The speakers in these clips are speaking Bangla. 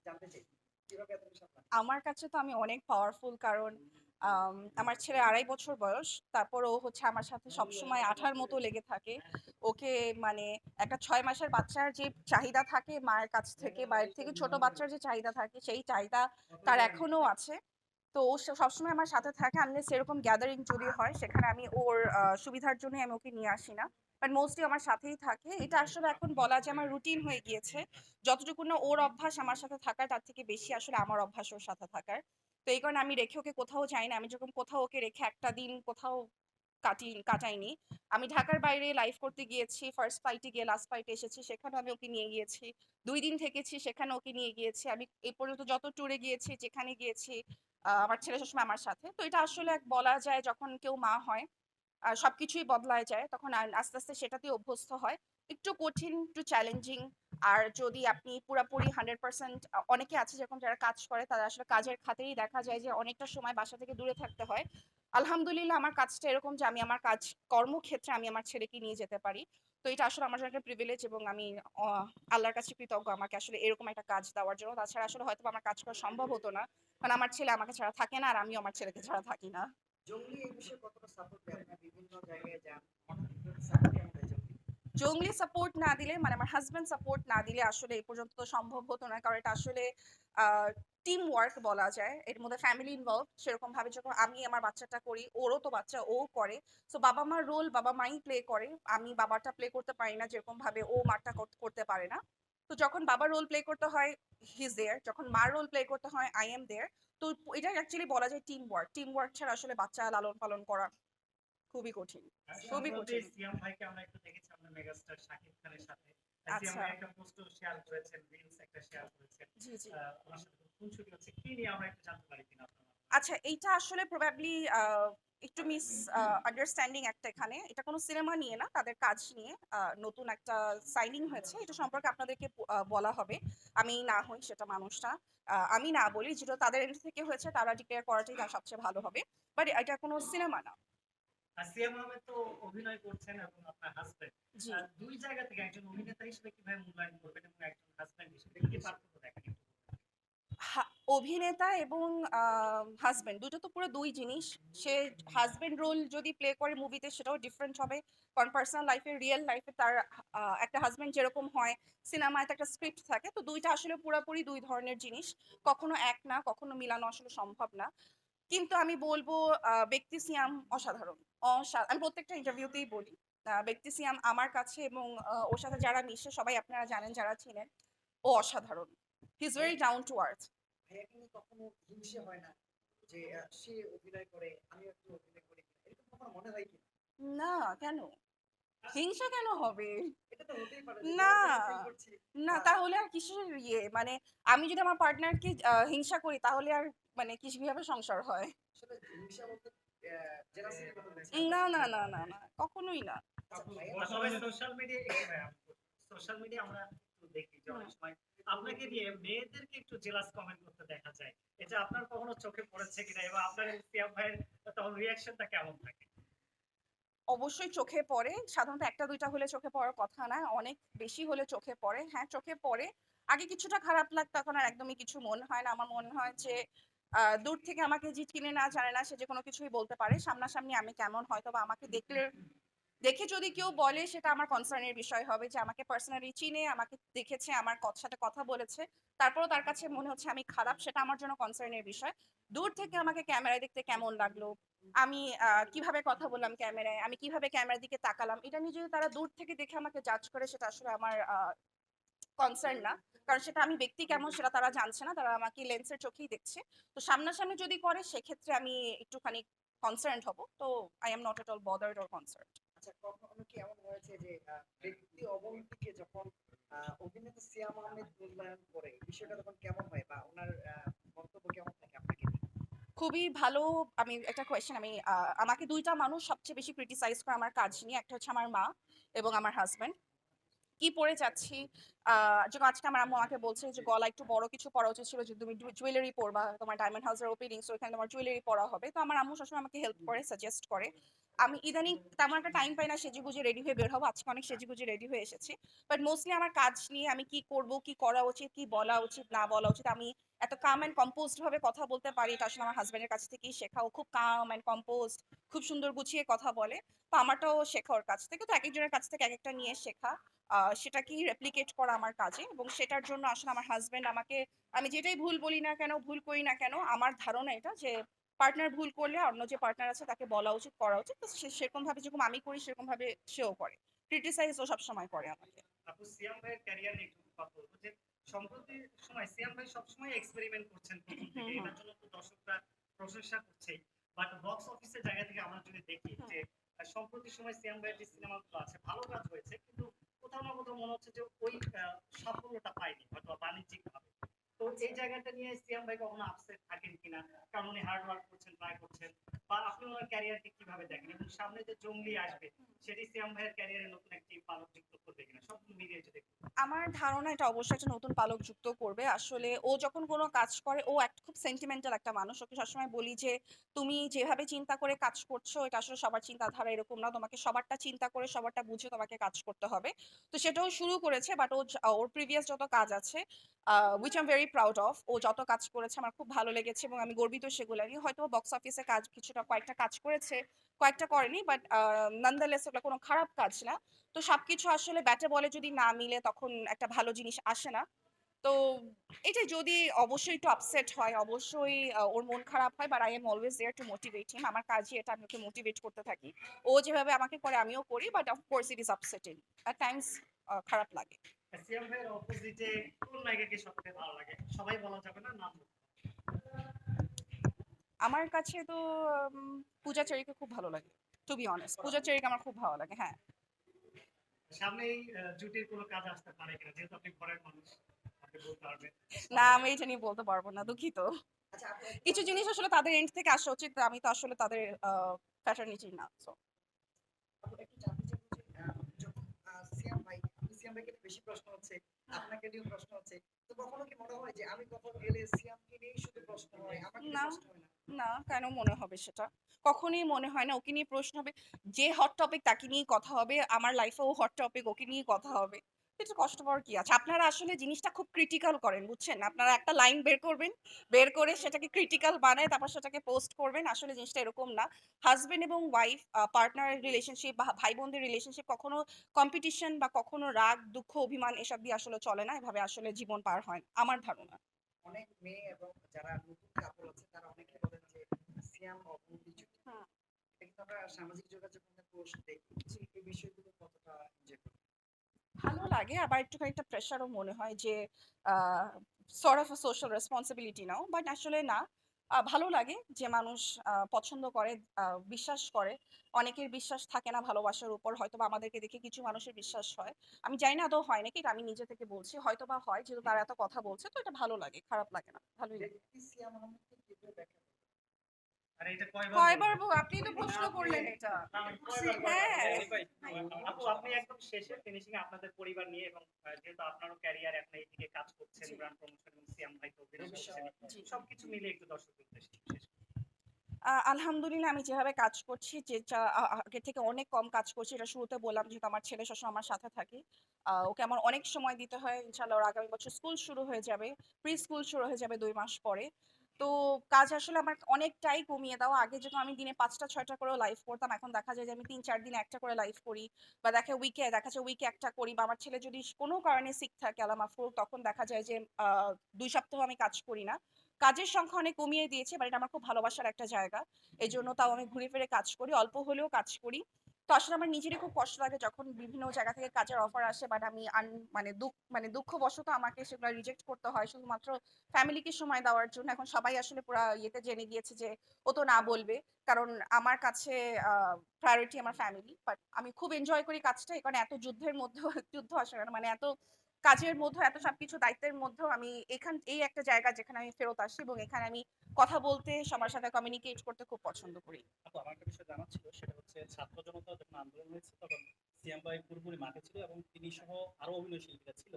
জানতে চাই কিভাবে এত বেশি সামলান? আমার কাছে তো আমি অনেক পাওয়ারফুল, কারণ আমার ছেলে ২.৫ বছর বয়স। তারপর ও হচ্ছে আমার সাথে সবসময় আঠার মতো লেগে থাকে। ওকে মানে একটা ৬ মাসের বাচ্চার যে চাহিদা থাকে মায়ের কাছ থেকে বা এর থেকে ছোট বাচ্চার যে চাহিদা থাকে, সেই চাহিদা তার এখনো আছে। তো ও সবসময় আমার সাথে থাকে, আনলেস এরকম গ্যাদারিং যদি হয় সেখানে আমি ওর সুবিধার জন্যই আমি ওকে নিয়ে আসি না। বাট মোস্টলি আমার সাথেই থাকে। এটা আসলে এখন বলা যায় আমার রুটিন হয়ে গিয়েছে। যতটুকু না ওর অভ্যাস আমার সাথে থাকার, তার থেকে বেশি আসলে আমার অভ্যাস ওর সাথে থাকার। তো এই কারণে আমি রেখে ওকে কোথাও যাই না। আমি যখন কোথাও ওকে রেখে একটা দিন কোথাও কাটাইনি। আমি ঢাকার বাইরে লাইভ করতে গিয়েছি। ফার্স্ট ফ্লাইটে গিয়ে লাস্ট ফ্লাইটে এসেছি। সেখানেও আমি ওকে নিয়ে গিয়েছি। ২ দিন থেকেছি, সেখানে ওকে নিয়ে গিয়েছি। আমি এই পর্যন্ত যত ট্যুরে গিয়েছি, যেখানে গিয়েছি, আমার ছেলে সবসময় আমার সাথে। তো এটা আসলে এক বলা যায় যখন কেউ মা হয়, সবকিছুই বদলায় যায়। তখন আস্তে, আস্তে সেটাতেই অভ্যস্ত হয়। একটু কঠিন, একটু চ্যালেঞ্জিং। আর যদি আপনি পুরাপুরি 100% অনেকে আছে যেরকম যারা কাজ করে, তারা আসলে কাজের খাতিরেই দেখা যায় যে অনেকটা সময় বাসা থেকে দূরে থাকতে হয়। আলহামদুলিল্লাহ আমার কাজটা এরকম যে আমি আমার কর্মক্ষেত্রে আমি আমার ছেলেকে নিয়ে যেতে পারি। তো এটা আসলে আমার জন্য একটা প্রিভিলেজ, এবং আমি অ আল্লাহর কাছে কৃতজ্ঞ আমাকে আসলে এরকম একটা কাজ দেওয়ার জন্য। তাছাড়া আসলে হয়তোবা আমার কাজ করা সম্ভব হতো না। কারণ আমার ছেলে আমাকে ছাড়া থাকে না, আর আমিও আমার ছেলেকে ছাড়া থাকি না। জঙ্গলি এই বিষয়ে কতটা সাপোর্ট দেয়? আপনারা বিভিন্ন জায়গায় যান, হঠাৎ করে সাপোর্ট কেমন দেয় জঙ্গলি? জঙ্গলি সাপোর্ট না দিলে, মানে আমার হাসব্যান্ড সাপোর্ট না দিলে আসলে এই পর্যন্ত তো সম্ভব হতো না। কারণ এটা আসলে টিম ওয়ার্ক বলা যায়। এর মধ্যে ফ্যামিলি ইনভলভ। সেরকম ভাবে যখন আমি আমার বাচ্চাটা করি, ওরও তো বাচ্চা, ও করে। সো বাবা মার রোল বাবা মাই প্লে করে। আমি বাবাটা প্লে করতে পারি না যেরকম ভাবে ও মারটা করতে পারে না। তো যখন বাবার রোল প্লে করতে হয়, হি ইজ দেয়ার। যখন মার রোল প্লে করতে হয়, আই এম দেয়ার। তো এটা অ্যাকচুয়ালি বলা যায় টিম ওয়ার্ক। টিম ওয়ার্ক ছাড়া আসলে বাচ্চা লালন পালন করা খুবই কঠিন। খুবই সম্প্রতি কঠিন। সিয়াম ভাইকে আমরা একটু দেখেছি আপনার মেগাস্টার শাকিব খানের সাথে। সিয়াম আচ্ছা। ভাই একটা পোস্ট শেয়ার করেছেন, রিলস একটা শেয়ার করেছেন। জি, জি। ওনার সাথে খুনসুটি হচ্ছে। কি নিয়ে আমরা একটু জানতে পারি কিনা আপনার মাধ্যমে? আচ্ছা, এইটা আসলে প্রবাবলি একটু মিস আন্ডারস্ট্যান্ডিং একটা এখানে। এটা কোনো সিনেমা নিয়ে না, তাদের কাজ নিয়ে নতুন একটা সাইনিং হয়েছে। এটা সম্পর্কে আপনাদেরকে বলা হবে। আমি না হই সেটা মানুষটা। আমি না বলি, যেটা তাদের এন্ড থেকে হয়েছে তারা ডিক্লেয়ার করাটাই সবচেয়ে ভালো হবে। বাট এটা কোনো সিনেমা না। আর সিয়াম আহমেদ তো অভিনয় করছেন এবং আপনার হাসব্যান্ড। জি। ২ জায়গা থেকে একজন অভিনেতা হিসেবে কিভাবে মূল্যায়ন করবেন এবং একজন হাসব্যান্ড হিসেবে কি পার্থক্য দেখেন একটু বলবেন? অভিনেতা এবং হাসব্যান্ড দুটো তো পুরো ২ জিনিস। সে হাসব্যান্ড রোল যদি প্লে করে মুভিতে, সেটাও ডিফারেন্ট হবে। কারণ পার্সোনাল লাইফে, রিয়েল লাইফে তার একটা হাসব্যান্ড যেরকম হয়, সিনেমায় তো একটা স্ক্রিপ্ট থাকে। তো ২ টা আসলে পুরাপুরি ২ ধরনের জিনিস। কখনো এক না, কখনো মিলানো আসলে সম্ভব না। কিন্তু আমি বলব ব্যক্তি সিয়াম অসাধারণ। আমি প্রত্যেকটা ইন্টারভিউতেই বলি। ব্যক্তি সিয়াম আমার কাছে এবং ওর সাথে যারা মিশে সবাই আপনারা জানেন, যারা চিনেন, ও অসাধারণ। হি ইজ ভেরি ভাইয়া ডাউন টু আর্থ। ভাইয়া কি কখনো হিংসে হয় না? যে সে অভিনয় করে, আমিও একটু অভিনয় করি। এরকম কখনো মনে হয় কি? না, কেন? হিংসা কেন হবে? এটা তো হতেই পারে যে না, যেমন ফিল করছি না আ তাহলে আর কিসের ইয়ে? মানে আমি যদি আমার পার্টনারকে হিংসা করি, তাহলে আর মানে কিভাবে সংসার হয়? আসলে হিংসা বলতে জেলাসির কথা বলছি আপনার না, সাথে। না, না, না, না, কখনোই না। আচ্ছা আপু ভাইয়া বর্তমানে সোশ্যাল মিডিয়ায় একটু সোশ্যাল মিডিয়া আমরা একটু দেখি যে হুম। অনেক সময় আপনাকে নিয়ে মেয়েদেরকে একটু জেলাস কমেন্ট করতে দেখা যায়। এটা আপনার কখনো চোখে পড়েছে কিনা এবং আপনার সিয়াম ভাইয়ের তখন রিঅ্যাকশনটা কেমন থাকে? অবশ্যই চোখে পড়ে। সাধারণত ১ টা ২ টা হলে চোখে পড়ার কথা না। অনেক বেশি হলে চোখে পড়ে। হ্যাঁ, চোখে পড়ে। আগে কিছুটা খারাপ লাগতো, এখন আর একদমই কিছু মনে হয় না। আমার মনে হয় যে দূর থেকে আমাকে যে চিনে না, জানে না, সে যেকোনো কিছুই বলতে পারে। সামনাসামনি আমি কেমন হয়তোবা আমাকে দেখে যদি কেউ বলে, সেটা আমার কনসার্ন এর বিষয় হবে যে আমাকে পার্সোনালি চিনে, আমাকে দেখেছে, আমার সাথে কথা বলেছে। তারপরেও তার কাছে মনে হচ্ছে আমি খারাপ, সেটা আমার জন্য কনসার্ন এর বিষয়। দূর থেকে আমাকে ক্যামেরায় দেখতে কেমন লাগলো, আমি কিভাবে কথা বললাম ক্যামেরায়, আমি কিভাবে ক্যামেরার দিকে তাকালাম, এটা নিয়ে যদি তারা দূর থেকে দেখে আমাকে জাজ করে, সেটা আসলে আমার কনসার্ন না। কারণ সেটা আমি ব্যক্তি কেমন সেটা তারা জানছে না। তারা আমাকে লেন্সের চোখেই দেখছে। তো সামনাসামনি যদি করে, সেক্ষেত্রে আমি একটুখানি কনসার্নড হব। তো I am not at all bothered or concerned. আচ্ছা কখনো কি এমন হয়েছে যে ব্যক্তি অবন্তীকে যখন অভিনেতা সিয়াম আহমেদ মূল্যায়ন করে বিষয়টা তখন কেমন হয় বা উনার মন্তব্য কেমন থাকে আপনাকে নিয়ে? খুবই ভালো। আমি একটা কোয়েশ্চেন, আমি আমাকে ২ টা মানুষ সবচেয়ে বেশি ক্রিটিসাইজ করে আমার কাজ নিয়ে। একটা হচ্ছে আমার মা এবং আমার হাসব্যান্ড। কি পরে যাচ্ছি, যেমন আজকে আমার আম্মু আমাকে বলছে যে গলা একটু বড় কিছু পরা উচিত ছিল, যে তুমি জুয়েলারি পরবা, তোমার ডায়মন্ড হাউসের ওপেনিং, সো এখানে তোমার জুয়েলারি পরা হবে। তো আমার আম্মু সবসময় আমাকে হেল্প করে, সাজেস্ট করে। আমি ইদানিং তেমন একটা টাইম পাই না সেজেগুজে রেডি হয়ে বের হবো। আজকে অনেক সেজেগুজে রেডি হয়ে এসেছি। বাট মোস্টলি আমার কাজ নিয়ে আমি কি করব, কি করা উচিত, কি বলা উচিত, না বলা উচিত। আমি এত কাম অ্যান্ড কম্পোজড ভাবে কথা বলতে পারি এটা আসলে আমার হাসব্যান্ডের কাছ থেকেই শেখা। ও খুব কাম অ্যান্ড কম্পোজড, খুব সুন্দর গুছিয়ে কথা বলে। তো আমারটাও শেখা ওর কাছ থেকে। তো একেকজনের কাছ থেকে একেকটা নিয়ে শেখা। সেটাকেই রেপ্লিকেট করা আমার কাজে এবং সেটার জন্য আসলে আমার হাসব্যান্ড আমাকে আমি যেটাই ভুল বলি না কেন, ভুল করি না কেন, আমার ধারণা এটা যে পার্টনার ভুল করলে অন্য যে পার্টনার আছে তাকে বলা উচিত, করা উচিত। তো সেরকম ভাবে যেরকম আমি করি সেরকম ভাবে সেও করে। ক্রিটিসাইজ ও সবসময় করে আমাকে। আপু সিয়াম ভাইয়ের ক্যারিয়ার নিয়ে একটু কথা বলবো যে সম্প্রতি সময় সিয়াম ভাই সবসময় এক্সপেরিমেন্ট করছেন প্রথম থেকে, হুম, হুম, এটার জন্য তো দর্শকরা প্রশংসা করছেই, বাট বক্স অফিসের জায়গা থেকে আমরা যদি দেখি হুম। যে সম্প্রতি সময় সিয়াম ভাইয়ের যে সিনেমাগুলো আছে ভালো কাজ হয়েছে, কিন্তু কোথাও না কোথাও মনে হচ্ছে যে ওই সাফল্যটা পাইনি হয়তো বাণিজ্যিক ভাবে। তো এই জায়গাটা নিয়ে সিয়াম ভাই কখনো আপসেট থাকেন কিনা, কারণ উনি হার্ড ওয়ার্ক করছেন, ট্রাই করছেন, বা আপনি ওনার ক্যারিয়ারকে কিভাবে দেখেন, এবং সামনে যে জঙ্গলি আসবে সেটি সিয়াম ভাইয়ের ক্যারিয়ারে নতুন একটি পালক যুক্ত করবে কিনা, সব মিলিয়ে যদি একটু আমার ধারণা এটা অবশ্যই একটা নতুন পালক যুক্ত করবে। আসলে ও যখন কোনো কাজ করে ও খুব সেন্টিমেন্টাল একটা মানুষ। ওকে সবসময় বলি যে, "তুমি যেভাবে চিন্তা করে কাজ করছো এটা আসলে সবার চিন্তাধারা এরকম না। তোমাকে সবারটা চিন্তা করে সবারটা বুঝে তোমাকে কাজ করতে হবে।" তো সেটাও শুরু করেছে বাট ওর প্রিভিয়াস যত কাজ আছে which I'm very proud of, ও যত কাজ করেছে আমার খুব ভালো লেগেছে এবং আমি গর্বিত সেগুলা নিয়ে। হয়তোবা বক্স অফিসে কাজ কয়েকটা কাজ করেছে, কয়েকটা করেনি বাট nonetheless ওগুলা কোনো খারাপ কাজ না। তো সবকিছু আসলে ব্যাটে বলে যদি না মিলে তখন একটা ভালো জিনিস আসে না। তো এটা যদি অবশ্যই একটু আপসেট হয়, অবশ্যই ওর মন খারাপ হয় but I am always there to motivate him. আমার কাজই এটা, আমি ওকে মোটিভেট করতে থাকি। ও যেভাবে আমাকে করে আমিও করি but of course it is upsetting. At times খারাপ লাগে। সিয়াম ভাইয়ের অপোজিটে কোন নায়িকাকে সবথেকে ভালো লাগে? সবাই বলা যাবে না, নাম বলতে আমার কাছে তো পূজা চেরিকে খুব ভালো লাগে। টু বি অনেস্ট পূজা চেরিকে আমার খুব ভালো লাগে। হ্যাঁ। হবে। সামনে এই জুটির কোনো কাজ আসতে পারে কিনা, যেহেতু আপনি ঘরের মানুষ, আপনি বলতে পারবেন। না আমি এটা নিয়ে বলতে পারবো না, দুঃখিত। আচ্ছা আপু একটু কিছু জানতে জিনিস চাই, আসলে তাদের এন্ড থেকে আসা উচিত। আমি তো আসলে তাদের ফ্যাটার্নিটি না। So, আপু একটু জানতে চাইবো যে যখন সিয়াম ভাই, আপনি সিয়াম ভাইকে নিয়ে বেশি প্রশ্ন হচ্ছে, আপনাকে নিয়েও প্রশ্ন হচ্ছে। তো কখনো কি মনে হয় যে আমি কখন গেলে সিয়ামকে নিয়েই শুধু প্রশ্ন হয়, আমাকে নিয়ে না, প্রশ্ন হয় না? না কেন মনে হবে সেটা? কখনোই মনে হয় না। ওকে নিয়ে প্রশ্ন হবে। যে হট টপিক তাকে নিয়েই কথা হবে। আমার লাইফেও হট টপিক ওকে নিয়েই কথা হবে। এটা কষ্ট পাওয়ার কি আছে? আপনারা আসলে জিনিসটা খুব ক্রিটিক্যাল করেন, বুঝছেন? আপনারা একটা লাইন বের করবেন। বের করে সেটাকে ক্রিটিক্যাল বানায় তারপর সেটাকে পোস্ট করবেন। আসলে জিনিসটা এরকম না। হাসব্যান্ড এবং ওয়াইফ পার্টনার রিলেশনশিপ বা ভাই-বোনদের রিলেশনশিপ কখনো কম্পিটিশন বা কখনো রাগ, দুঃখ, অভিমান এসব দিয়ে আসলে চলে না। এভাবে আসলে জীবন পার হয় না। আমার ধারণা। অনেক মেয়ে এবং যারা নতুন কাপল আছে তারা অনেকে বলেন যে সিয়াম অবন্তি জুটি। হুম, এটা কিন্তু আমরা সামাজিক যোগাযোগ মাধ্যমে পোস্ট দেখি। জি। এই বিষয়গুলো কতটা এনজয় করেন? ভালো লাগে আবার একটুখানি একটা প্রেশারও মনে হয় যে আহ sort of a social responsibility now but আসলে না। ভালো লাগে যে মানুষ পছন্দ করে, বিশ্বাস করে। অনেকের বিশ্বাস থাকে না ভালোবাসার উপর, হয়তোবা আমাদেরকে দেখে কিছু মানুষের বিশ্বাস হয়। আমি জানি না আদৌ হয় নাকি, এটা আমি নিজে থেকে বলছি, হয়তোবা হয় যেহেতু তারা এত কথা বলছে। তো এটা ভালো লাগে, খারাপ লাগে না, ভালোই লাগে। ব্যক্তি সিয়াম আহমেদকে কিভাবে ব্যাখ্যা করেন? আর এটা কয়বার কয়বার বলবেন? আপনি তো প্রশ্ন আপনি করলেন এটা। না, কয়বার হ্যাঁ। আপু আপনি একদম শেষে ফিনিশিং এ আপনাদের পরিবার নিয়ে, এবং যেহেতু আপনারও ক্যারিয়ার এখন এইদিকে কাজ করছেন, জি, ব্র্যান্ড প্রমোশন এবং সিয়াম ভাই তো অভিনয় করছেন, জি। সবকিছু মিলে একটু দর্শকদের উদ্দেশ্যে শেষ করুন। আলহামদুলিল্লাহ আমি যেভাবে কাজ করছি যেটা আগের থেকে অনেক কম কাজ করছি। এটা শুরুতে বললাম যেহেতু আমার ছেলে সবসময় আমার সাথে থাকে। ওকে আমার অনেক সময় দিতে হয়। ইনশাআল্লাহ ওর আগামী বছর স্কুল শুরু হয়ে যাবে। প্রি-স্কুল শুরু হয়ে যাবে ২ মাস পরে। তো কাজ আসলে আমার অনেকটাই কমিয়ে দেওয়া। আগে যখন আমি দিনে ৫টা ৬টা করেও লাইভ করতাম, এখন দেখা যায় যে আমি ৩-৪ দিনে ১টা করে লাইভ করি। বা দেখা যায় উইকে ১টা করি, বা আমার ছেলে যদি কোনো কারণে সিক থাকে আল্লাহ মাফ করুক, তখন দেখা যায় যে ২ সপ্তাহ আমি কাজ করি না। কাজের সংখ্যা অনেক কমিয়ে দিয়েছি বাট এটা আমার খুব ভালোবাসার একটা জায়গা। এজন্য তাও আমি ঘুরে ফিরে কাজ করি। অল্প হলেও কাজ করি। তো আসলে আমার নিজেরই খুব কষ্ট লাগে যখন বিভিন্ন জায়গা থেকে কাজের অফার আসে বাট আমি মানে দুঃখবশত আমাকে সেগুলো রিজেক্ট করতে হয় শুধুমাত্র ফ্যামিলিকে সময় দেওয়ার জন্য। এখন সবাই আসলে পুরা ইয়েতে জেনে গিয়েছে যে ও তো না বলবে। কারণ আমার কাছে প্রায়োরিটি আমার ফ্যামিলি। বাট আমি খুব এনজয় করি কাজটা। এই কারণে এত যুদ্ধের মধ্যেও যুদ্ধ আসে না। মানে এত কাজের মধ্যেও এত সবকিছু দায়িত্বের মধ্যেও আমি এই একটা জায়গা যেখানে আমি ফেরত আসি এবং এখানে আমি কথা বলতে, সবার সাথে কমিউনিকেট করতে খুব পছন্দ করি। আপু আমার একটা বিষয় জানার ছিল, সেটা হচ্ছে ছাত্র জনতা যখন আন্দোলন হয়েছে তখন সিয়াম ভাই পুরোপুরি মাঠে ছিল এবং তিনি সহ আরো অভিনয় শিল্পীরা ছিল।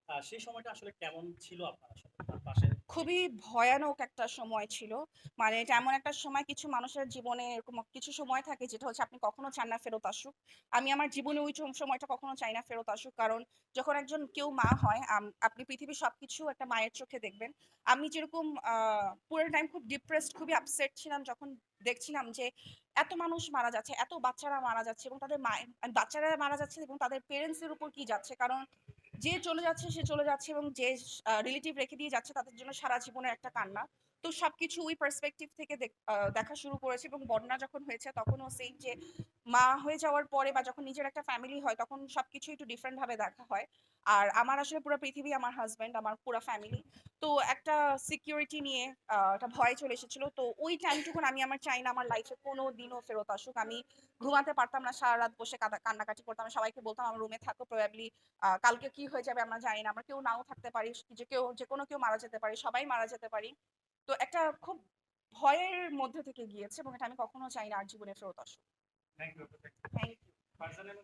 সেই সময়টা আসলে কেমন ছিল আপনার আসলে তার পাশে? খুবই ভয়ানক একটা সময় ছিল। মানে এটা এমন একটা সময়, কিছু মানুষের জীবনে এরকম কিছু সময় থাকে যেটা হচ্ছে আপনি কখনো চান না ফেরত আসুক। আমি আমার জীবনে ওই সময়টা কখনো চাই না ফেরত আসুক। কারণ যখন একজন কেউ মা হয়, আপনি পৃথিবীর সবকিছু একটা মায়ের চোখে দেখবেন। আমি যেরকম পুরো টাইম খুব ডিপ্রেসড, খুবই আপসেট ছিলাম যখন দেখছিলাম যে এত মানুষ মারা যাচ্ছে, এত বাচ্চারা মারা যাচ্ছে এবং তাদের বাচ্চারা মারা যাচ্ছে এবং তাদের পেরেন্টস এর উপর কি যাচ্ছে। কারণ যে চলে যাচ্ছে সে চলে যাচ্ছে এবং যে রিলেটিভ রেখে দিয়ে যাচ্ছে তাদের জন্য সারা জীবনের একটা কান্না। তো সবকিছু ওই পার্সপেক্টিভ থেকে দেখা শুরু করেছে এবং বন্যা যখন হয়েছে তখনও সেই যে মা হয়ে যাওয়ার পরে বা যখন নিজের একটা ফ্যামিলি হয় তখন সবকিছু একটু ডিফারেন্ট ভাবে দেখা হয়। আর আমার আসলে পুরো পৃথিবী আমার হাজবেন্ড, আমার পুরো ফ্যামিলি। তো একটা সিকিউরিটি নিয়ে একটা ভয় চলে এসেছিল। তো ওই টাইমটুকুন আমি আমার চাই না আমার লাইফে কোনো দিনও ফেরত আসুক। আমি ঘুমাতে পারতাম না, সারা রাত বসে কান্নাকাটি করতাম। আমি সবাইকে বলতাম আমার রুমে থাকো, প্রবাবলি কালকে কি হয়ে যাবে আমরা জানি না। আমরা কেউ নাও থাকতে পারি, যে কোনো কেউ মারা যেতে পারি, সবাই মারা যেতে পারি। তো একটা খুব ভয়ের মধ্যে থেকে গিয়েছে এবং এটা আমি কখনো চাই না আর জীবনে ফেরত আসুক। Thank you. Thank you. Personally